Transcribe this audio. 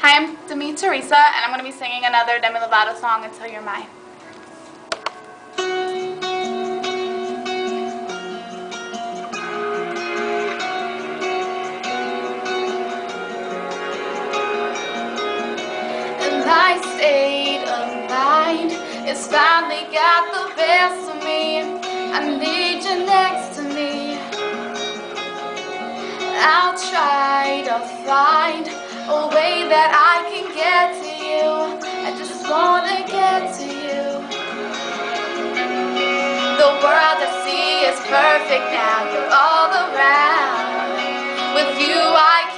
Hi, I'm Demi Teresa, and I'm going to be singing another Demi Lovato song, Until You're Mine. And my state of mind is finally got the best of me. I need you next to me. I'll try to find a way that I can get to you. I just wanna get to you. The world I see is perfect now. You're all around. With you I